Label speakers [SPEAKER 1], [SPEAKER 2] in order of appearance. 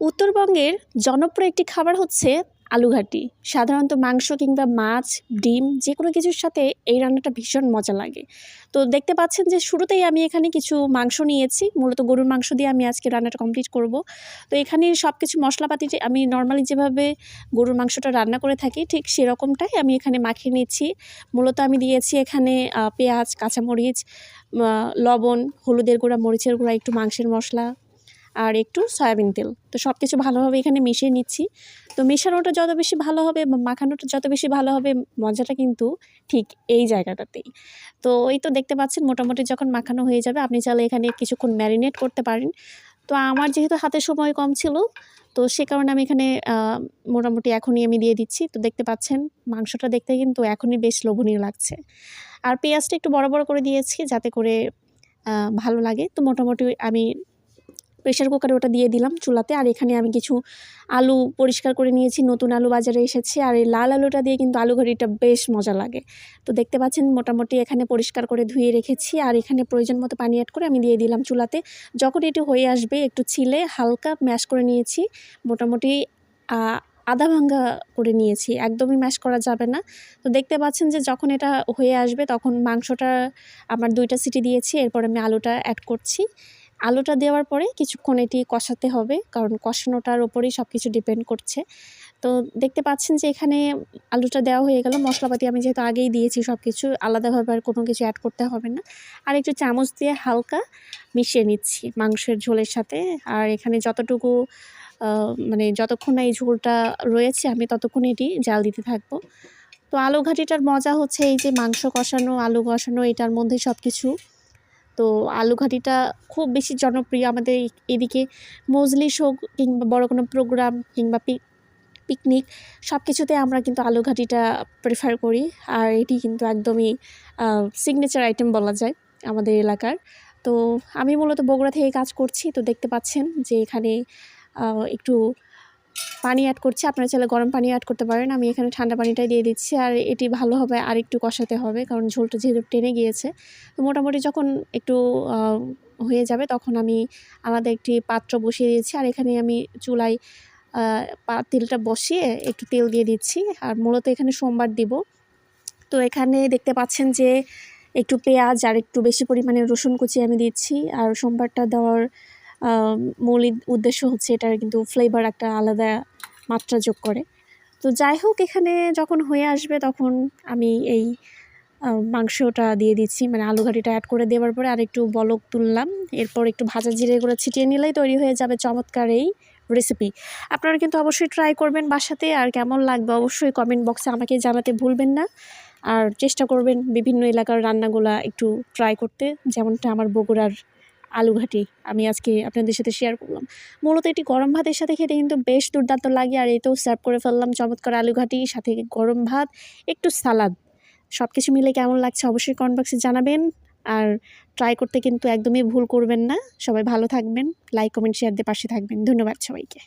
[SPEAKER 1] উত্তরবঙ্গের জনপ্রিয় একটি খাবার হচ্ছে আলুঘাটি। সাধারণত মাংস কিংবা মাছ, ডিম যেকোনো কিছুর সাথে এই রান্নাটা ভীষণ মজা লাগে। তো দেখতে পাচ্ছেন যে শুরুতেই আমি এখানে কিছু মাংস নিয়েছি। মূলত গরুর মাংস দিয়ে আমি আজকে রান্নাটা কমপ্লিট করব। তো এখানে সবকিছু মশলাপাতি যে আমি নরমালি যেভাবে গরুর মাংসটা রান্না করে থাকি ঠিক সেরকমটাই আমি এখানে মাখিয়ে নিচ্ছি। মূলত আমি দিয়েছি এখানে পেঁয়াজ, কাঁচামরিচ, লবণ, হলুদের গুঁড়া, মরিচের গুঁড়া, একটু মাংসের মশলা আর একটু সয়াবিন তেল। তো সব কিছু ভালোভাবে এখানে মিশিয়ে নিচ্ছি। তো মেশানোটা যত বেশি ভালো হবে বা মাখানোটা যত বেশি ভালো হবে, মজাটা কিন্তু ঠিক এই জায়গাটাতেই। তো এই তো দেখতে পাচ্ছেন মোটামুটি যখন মাখানো হয়ে যাবে, আপনি চাইলে এখানে কিছুক্ষণ ম্যারিনেট করতে পারেন। তো আমার যেহেতু হাতে সময় কম ছিল, তো সে কারণে আমি এখানে মোটামুটি এখনই আমি দিয়ে দিচ্ছি। তো দেখতে পাচ্ছেন মাংসটা দেখতে কিন্তু এখনই বেশ লোভনীয় লাগছে। আর পেঁয়াজটা একটু বড় বড় করে দিয়েছি যাতে করে ভালো লাগে। তো মোটামুটি আমি প্রেসার কুকারে ওটা দিয়ে দিলাম চুলাতে। আর এখানে আমি কিছু আলু পরিষ্কার করে নিয়েছি, নতুন আলু বাজারে এসেছে। আর এই লাল আলুটা দিয়ে কিন্তু আলু ঘাটিটা বেশ মজা লাগে। তো দেখতে পাচ্ছেন মোটামুটি এখানে পরিষ্কার করে ধুয়ে রেখেছি। আর এখানে প্রয়োজন মতো পানি অ্যাড করে আমি দিয়ে দিলাম চুলাতে। যখন এটি হয়ে আসবে একটু ছিলে হালকা ম্যাশ করে নিয়েছি, মোটামুটি আধা ভাঙ্গা করে নিয়েছি, একদমই ম্যাশ করা যাবে না। তো দেখতে পাচ্ছেন যে যখন এটা হয়ে আসবে তখন মাংসটা আমার 2টা সিটি দিয়েছি, এরপর আমি আলুটা অ্যাড করছি। আলুটা দেওয়ার পরে কিছুক্ষণ এটি কষাতে হবে, কারণ কষানোটার ওপরেই সব কিছু ডিপেন্ড করছে। তো দেখতে পাচ্ছেন যে এখানে আলুটা দেওয়া হয়ে গেল। মশলাপাতি আমি যেহেতু আগেই দিয়েছি সব কিছু, আলাদাভাবে আর কোনো কিছু অ্যাড করতে হবে না। আর একটু চামচ দিয়ে হালকা মিশিয়ে নিচ্ছি মাংসের ঝোলের সাথে। আর এখানে যতটুকু মানে যতক্ষণ না এই ঝোলটা রয়েছে আমি ততক্ষণ এটি জাল দিতে থাকবো। তো আলু ঘাটিটার মজা হচ্ছে এই যে মাংস কষানো, আলু কষানো, এটার মধ্যে সব কিছু। তো আলু ঘাটিটা খুব বেশি জনপ্রিয় আমাদের এদিকে। মজলিস হোক কিংবা বড় কোনো প্রোগ্রাম কিংবা পিকনিক, সব কিছুতে আমরা কিন্তু আলু ঘাটিটা প্রেফার করি। আর এটি কিন্তু একদমই সিগনেচার আইটেম বলা যায় আমাদের এলাকার। তো আমি মূলত বগুড়া থেকে কাজ করছি। তো দেখতে পাচ্ছেন যে এখানে একটু পানি অ্যাড করছি। আপনারা চাইলে গরম পানি অ্যাড করতে পারেন। আমি এখানে ঠান্ডা পানিটাই দিয়ে দিচ্ছি। আর এটি ভালোভাবে আরেকটু কষাতে হবে, কারণ ঝোলটা যেহেতু টেনে গিয়েছে। তো মোটামুটি যখন একটু হয়ে যাবে তখন আমি আলাদা একটি পাত্র বসিয়ে দিয়েছি। আর এখানে আমি চুলায় তেলটা বসিয়ে একটু তেল দিয়ে দিচ্ছি। আর মূলত এখানে সোমবার দিব। তো এখানে দেখতে পাচ্ছেন যে একটু পেঁয়াজ আর একটু বেশি পরিমাণে রসুন কুচি আমি দিচ্ছি। আর সোমবারটা দেওয়ার মূল উদ্দেশ্য হচ্ছে এটার কিন্তু ফ্লেভার একটা আলাদা মাত্রা যোগ করে। তো যাই হোক, এখানে যখন হয়ে আসবে তখন আমি এই মাংসটা দিয়ে দিচ্ছি, মানে আলু ঘাটিটা অ্যাড করে দেওয়ার পরে আরেকটু বলক তুললাম। এরপর একটু ভাজা জিরে গুঁড়া ছিটিয়ে নিলেই তৈরি হয়ে যাবে চমৎকার এই রেসিপি। আপনারা কিন্তু অবশ্যই ট্রাই করবেন বাসাতে। আর কেমন লাগবে অবশ্যই কমেন্ট বক্সে আমাকে জানাতে ভুলবেন না। আর চেষ্টা করবেন বিভিন্ন এলাকার রান্নাগুলা একটু ট্রাই করতে, যেমনটা আমার বগুড়ার আলু ঘাটি আমি আজকে আপনাদের সাথে শেয়ার করলাম। মূলত এটি গরম ভাতের সাথে খেতে কিন্তু বেশ দুর্দান্ত লাগে। আর এতেও সার্ভ করে ফেললাম চমৎকার আলু ঘাটি, সাথে গরম ভাত, একটু সালাদ। সব কিছু মিলে কেমন লাগছে অবশ্যই কমেন্ট বক্সে জানাবেন। আর ট্রাই করতে কিন্তু একদমই ভুল করবেন না। সবাই ভালো থাকবেন, লাইক কমেন্ট শেয়ার দিয়ে পাশে থাকবেন। ধন্যবাদ সবাইকে।